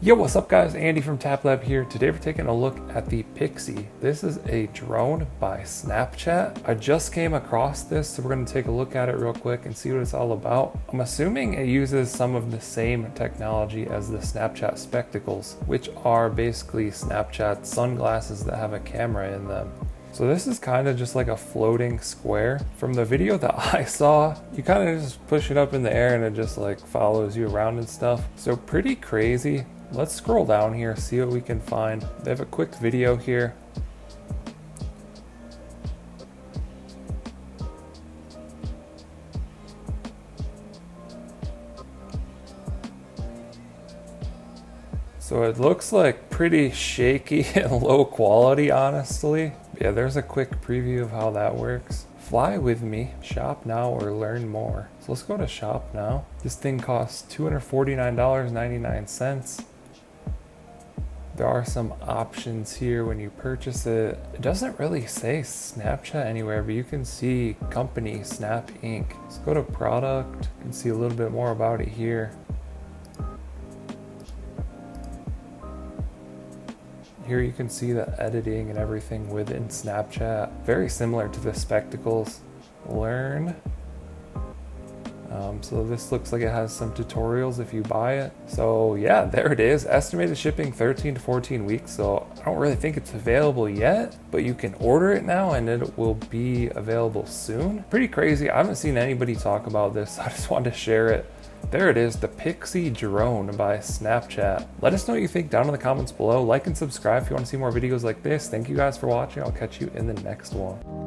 Yo, what's up guys? Andy from TapLab here. Today we're taking a look at the Pixy. This is a drone by Snapchat. I just came across this, so we're going to take a look at it real quick and see what it's all about. I'm assuming it uses some of the same technology as the Snapchat spectacles, which are basically Snapchat sunglasses that have a camera in them. So this is kind of just like a floating square. From the video that I saw, you kind of just push it up in the air and it just like follows you around and stuff. So pretty crazy. Let's scroll down here, see what we can find. They have a quick video here. So it looks like pretty shaky and low quality, honestly. Yeah, there's a quick preview of how that works. Fly with me, shop now or learn more. So let's go to shop now. This thing costs $249.99. There are some options here when you purchase it. It doesn't really say Snapchat anywhere, but you can see company Snap Inc. Let's go to product. You can see a little bit more about it here. Here you can see the editing and everything within Snapchat. Very similar to the spectacles. Learn. So this looks like it has some tutorials if you buy it. So yeah, there it is. Estimated shipping 13 to 14 weeks. So I don't really think it's available yet, but you can order it now and it will be available soon. Pretty crazy. I haven't seen anybody talk about this. I just wanted to share it. There it is, the Pixy drone by Snapchat. Let us know what you think down in the comments below. Like and subscribe if you want to see more videos like this. Thank you guys for watching. I'll catch you in the next one.